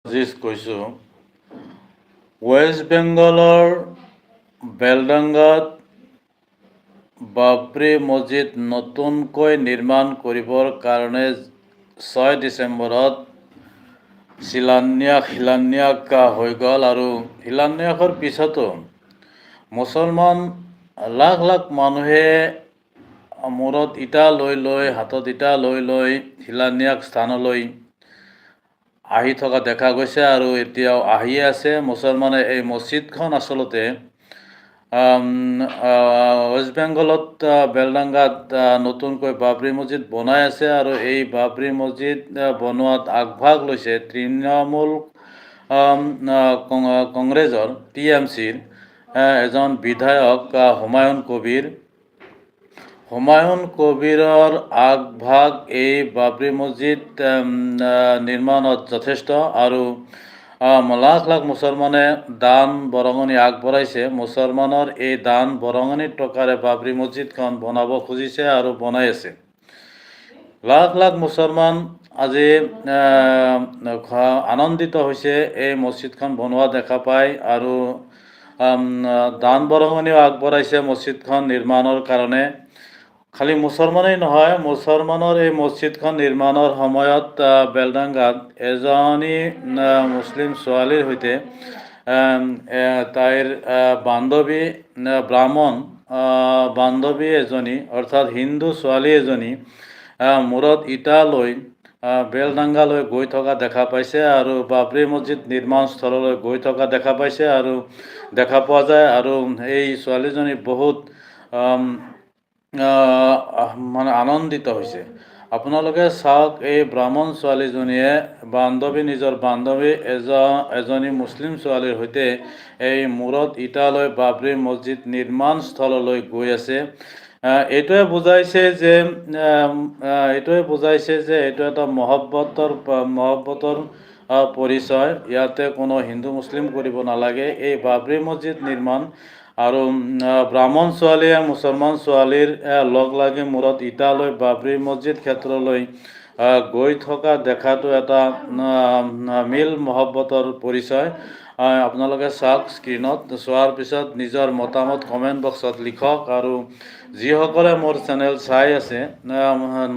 আজিজ কৈছোঁ ৱেষ্ট বেংগলৰ বেলডাংগাত বাবৰি মছজিদ নতুনকৈ নিৰ্মাণ কৰিবৰ কাৰণে 6 ডিচেম্বৰত শিলান্যাস হৈ গ'ল আৰু শিলান্যাসৰ পিছতো মুছলমান লাখ লাখ মানুহে মূৰত ইটা লৈ হাতত ইটা লৈ শিলান্যাস স্থানলৈ আহি থকা দেখা গৈছে আৰু এতিয়াও আহিয়ে আছে। মুছলমানে এই মছজিদখন আচলতে ৱেষ্ট বেংগলত বেলডাংগাত নতুনকৈ বাবৰি মছজিদ বনাই আছে আৰু এই বাবৰি মছজিদ বনোৱাত আগভাগ লৈছে তৃণমূল কংগ্ৰেছৰ TMCৰ এজন বিধায়ক হুমায়ুন কবিৰৰ আগভাগ এই বাবৰি মছজিদ নিৰ্মাণত যথেষ্ট আৰু লাখ লাখ মুছলমানে দান বৰঙণি আগবঢ়াইছে। মুছলমানৰ এই দান বৰঙণিৰ টকাৰে বাবৰি মছজিদখন বনাব খুজিছে আৰু বনাই আছে। লাখ লাখ মুছলমান আজি আনন্দিত হৈছে এই মছজিদখন বনোৱা দেখা পায় আৰু দান বৰঙণিও আগবঢ়াইছে মছজিদখন নিৰ্মাণৰ কাৰণে। খালি মুছলমানেই নহয়, মুছলমানৰ এই মছজিদখন নিৰ্মাণৰ সময়ত বেলডাংগাত এজনী মুছলিম ছোৱালীৰ সৈতে তাইৰ বান্ধৱী এজনী অৰ্থাৎ হিন্দু ছোৱালী এজনী মূৰত ইটা লৈ বেলডাংগালৈ গৈ থকা দেখা পাইছে আৰু বাবৰি মছজিদ নিৰ্মাণ স্থললৈ গৈ থকা দেখা পাইছে আৰু দেখা পোৱা যায়। আৰু এই ছোৱালীজনী বহুত আনন্দিত হৈছে। আপোনালোকে চাওক, এই ব্ৰাহ্মণ ছোৱালীজনীয়ে নিজৰ বান্ধৱী এজনী মুছলিম ছোৱালীৰ সৈতে এই মূৰত ইটা লৈ বাবৰি মছজিদ নিৰ্মাণ স্থললৈ গৈ আছে। এইটোৱে বুজাইছে যে এইটো এটা মহব্বতৰ পৰিচয়। ইয়াতে কোনো হিন্দু মুছলিম কৰিব নালাগে। এই বাবৰি মছজিদ নিৰ্মাণ আৰু ব্ৰাহ্মণ ছোৱালীয়ে মুছলমান ছোৱালীৰ লগ লাগি মূৰত ইটা লৈ বাবৰি মছজিদ ক্ষেত্ৰলৈ গৈ থকা দেখাটো এটা মিল মহব্বতৰ পৰিচয়। আপোনালোকে চাওক, স্ক্ৰীণত চোৱাৰ পিছত নিজৰ মতামত কমেণ্ট বক্সত লিখক আৰু যিসকলে মোৰ চেনেল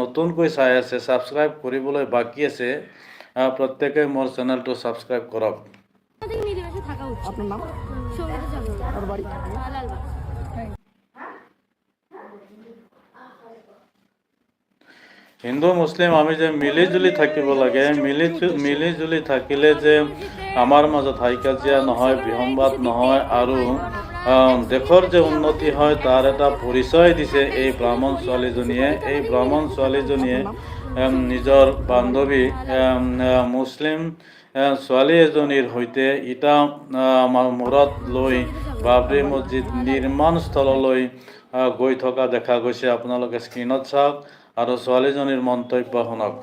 নতুনকৈ চাই আছে, ছাবস্ক্ৰাইব কৰিবলৈ বাকী আছে, প্ৰত্যেকে মোৰ চেনেলটো ছাবস্ক্ৰাইব কৰক। আপনার নাম আর বাড়ি? হিন্দু মুছলিম আমি যে মিলিজুলি থাকিব লাগে, মিলিজুলি থাকিলে যে আমাৰ মাজত হাই কাজিয়া নহয়, বিসম্বাদ নহয় আৰু দেশৰ যে উন্নতি হয় তাৰ এটা পৰিচয় দিছে এই ব্ৰাহ্মণ ছোৱালীজনীয়ে। এই ব্ৰাহ্মণ ছোৱালীজনীয়ে নিজৰ বান্ধৱী মুছলিম ছোৱালী এজনীৰ সৈতে ইটা মূৰত লৈ বাবৰি মছজিদ নিৰ্মাণ স্থললৈ গৈ থকা দেখা গৈছে। আপোনালোকে স্ক্ৰীণত চাওক আৰু ছোৱালীজনীৰ মন্তব্য শুনক।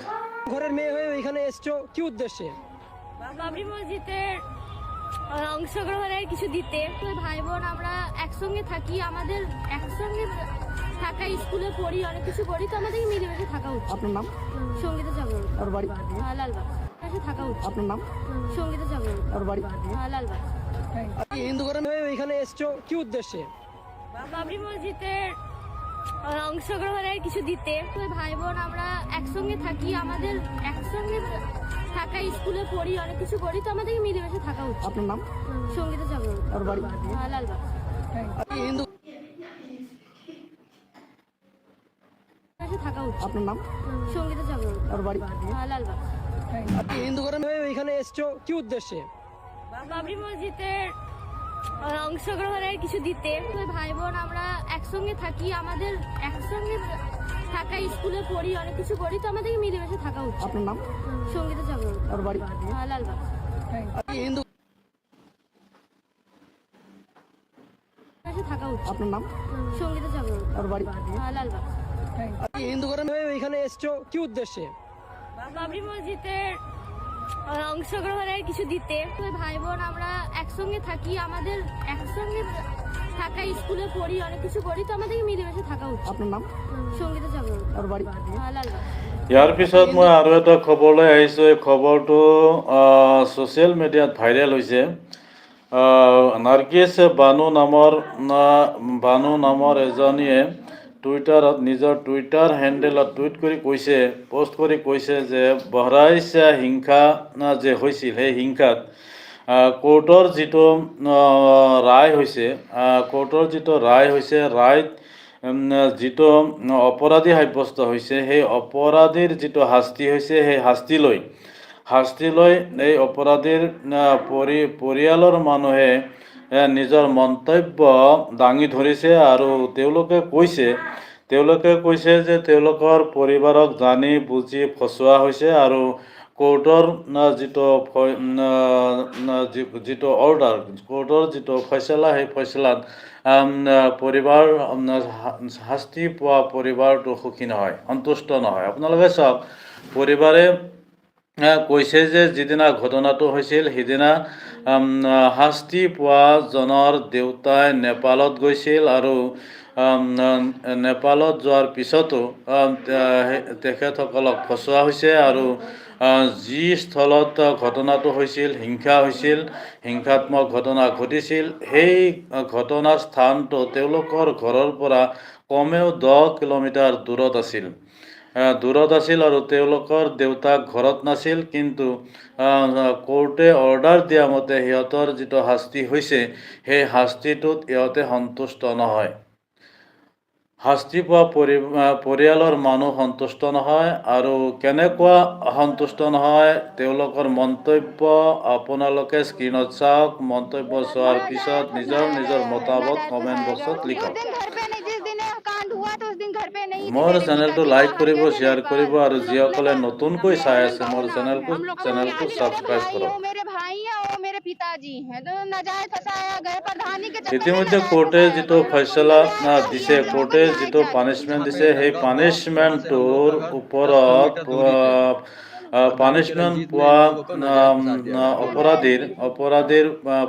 ঘরের মেয়ে হয়ে এখানে এসছো কি উদ্দেশ্যে? বাবরি মসজিদের অংশগ্রহণের কিছু দিতে। ভাই বোন আমরা একসঙ্গে থাকি, আমাদের একসঙ্গে থাকা, স্কুলে পড়ি, অনেক কিছু করি, তো আমাদের মিলেমিশে থাকা উচিত। আপনার নাম? সঙ্গীতা জাগরণ। আর বাড়ি? লালবাগ। থাকা উচিত। আপনার নাম? সঙ্গীতা জাগরণ। আর বাড়ি? লালবাগ। হিন্দু ঘরের মেয়ে হয়ে এখানে এসছো কি উদ্দেশ্যে? বাবরি মসজিদের অংশগ্রহণের কিছু দিতে। ভাই বোন আমরা একসঙ্গে থাকি, আমাদের একসঙ্গে থাকা, স্কুলে পড়ি, অনেক কিছু করি, তো আমাদের মিলেমিশে থাকা উচিত। আপনার নাম? সঙ্গীতা জাগরণ। আর বাড়ি? লালবাগ। হিন্দু থাকা উচিত। আপনার নাম? সঙ্গীতা জাগরণ। আর বাড়ি? লালবাগ। হিন্দু ঘরের মেয়ে হয়ে এখানে এসছো কি উদ্দেশ্যে? বাবরি মসজিদের অংশগ্রহণের কিছু দিতে। ভাই বোন আমরা একসঙ্গে থাকি, আমাদের একসঙ্গে থাকা, স্কুলে পড়ি, অনেক কিছু করি, তো আমাদের মিলেমিশে থাকা উচিত। আপনার নাম? সঙ্গীতা জাগরণ। আর বাড়ি? লালবাগ। হিন্দু থাকা উচিত। আপনার নাম? সঙ্গীতা জাগরণ। আর বাড়ি? লালবাগ। হিন্দু ঘরের মেয়ে হয়ে এখানে এসছো কি উদ্দেশ্যে? বাবরি মসজিদের অংশগ্রহণের কিছু দিতে। ভাই বোন আমরা একসঙ্গে থাকি, আমাদের একসঙ্গে থাকা, স্কুলে পড়ি, অনেক কিছু করি, তো আমাদের মিলেমিশে থাকা উচিত। আপনার নাম? সঙ্গীতা জাগরণ। আর বাড়ি? লালবাগ। ইয়াৰ পিছত মই আৰু এটা খবৰলৈ আহিছোঁ। এই খবৰটো ছ'চিয়েল মিডিয়াত ভাইৰেল হৈছে। নাৰ্গিছ বানু নামৰ এজনীয়ে টুইটাৰত নিজৰ টুইটাৰ হেণ্ডেলত পোষ্ট কৰি কৈছে যে বহৰাইচ হিংসা যে হৈছিল, সেই হিংসাত কোৰ্টৰ যিটো ৰায় হৈছে ৰায়ত যিটো অপৰাধী সাব্যস্ত হৈছে, সেই অপৰাধীৰ যিটো শাস্তি হৈছে, সেই শাস্তি লৈ এই অপৰাধীৰ পৰিয়ালৰ মানুহে নিজৰ মন্তব্য দাঙি ধৰিছে আৰু তেওঁলোকে কৈছে যে তেওঁলোকৰ পৰিবাৰক জানি বুজি ফচোৱা হৈছে আৰু কোৰ্টৰ যিটো অৰ্ডাৰ, কোৰ্টৰ যিটো ফয়চলা, সেই ফয়চলাত শাস্তি পোৱা পৰিবাৰটো সুখী নহয়, সন্তুষ্ট নহয়। আপোনালোকে চাওক, পৰিবাৰে কৈছে যে যিদিনা ঘটনাটো হৈছিল সিদিনা শাস্তি পোৱা জনৰ দেউতাই নেপালত গৈছিল আৰু নেপালত যোৱাৰ পিছতো তেখেতসকলক ফচোৱা হৈছে আৰু যি স্থলত ঘটনাটো হৈছিল, হিংসাত্মক ঘটনা ঘটিছিল, সেই ঘটনাৰ স্থানটো তেওঁলোকৰ ঘৰৰ পৰা কমেও 10 কিলোমিটাৰ দূৰত আছিল আৰু তেওঁলোকৰ দেউতাক ঘৰত নাছিল। কিন্তু কোৰ্টে অৰ্ডাৰ দিয়া মতে সিহঁতৰ যিটো শাস্তি হৈছে, সেই শাস্তিটোত ইহঁতে সন্তুষ্ট নহয়। শাস্তি পোৱা পৰিয়ালৰ মানুহ সন্তুষ্ট নহয়। আৰু কেনেকুৱা সন্তুষ্ট নহয়, তেওঁলোকৰ মন্তব্য আপোনালোকে স্ক্ৰীণত চাওক। মন্তব্য চোৱাৰ পিছত নিজৰ মতামত কমেণ্ট বক্সত লিখক। মোৰ চেনেলটো লাইক কৰিব, শ্বেয়াৰ কৰিব আৰু যিসকলে নতুনকৈ চাই আছে মোৰ চেনেলটো ছাবস্ক্ৰাইব কৰক। ইতিমধ্যে কোৰ্টে যিটো ফয়চলা দিছে, কোৰ্টে যিটো পানিছমেণ্ট দিছে, সেই পানিছমেণ্টটোৰ ওপৰত পানিছমেণ্ট পোৱা অপৰাধীৰ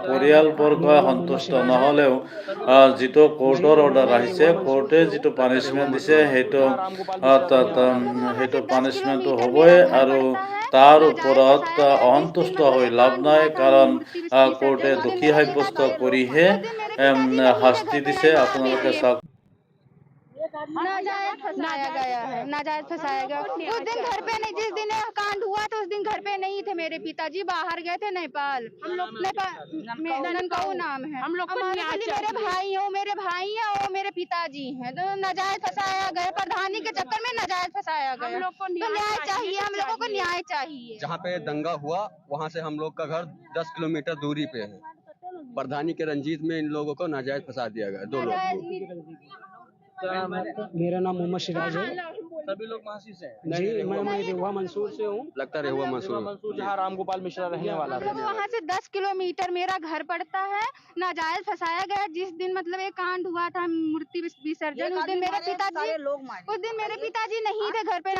পৰিয়ালবৰ্গ সন্তুষ্ট নহ'লেও যিটো কোৰ্টৰ অৰ্ডাৰ আহিছে, কোৰ্টে যিটো পানিছমেণ্ট দিছে, সেইটো পানিছমেণ্টটো হ'বই আৰু তাৰ ওপৰত অসন্তুষ্ট হৈ লাভ নাই, কাৰণ কোৰ্টে দোষী সাব্যস্ত কৰিহে শাস্তি দিছে। আপোনালোকে চাওক। नाजायज फंसाया गया है। उस दिन घर पे नहीं, जिस दिन यह कांड हुआ तो उस दिन घर पे नहीं थे मेरे पिताजी, बाहर गए थे नेपाल। ननकाऊ नाम है। हम लोग मेरे भाई हैं और मेरे पिताजी हैं, तो नाजायज फंसाया गया, प्रधानी के चक्कर में नाजायज फंसाया गया। तो न्याय चाहिए, हम लोगों को न्याय चाहिए। जहाँ पे दंगा हुआ वहाँ से हम लोग का घर 10 किलोमीटर दूरी पे है। प्रधानी के रंजीत में इन लोगों को नाजायज फंसा दिया गया, 2 लोग। मेरा नाम मोहम्मद सिराज है। सभी लोग महासी से हैं। जी, मैं रेहुआ मंसूर से हूँ। लगता रेहुआ मंसूर जहाँ राम गोपाल मिश्रा रहने वाला था। वहाँ से 10 किलोमीटर मेरा घर पड़ता है। नाजायज फंसाया गया। जिस दिन मतलब ये कांड हुआ था, मूर्ति विसर्जन, उस दिन मेरे पिताजी नहीं थे घर पे।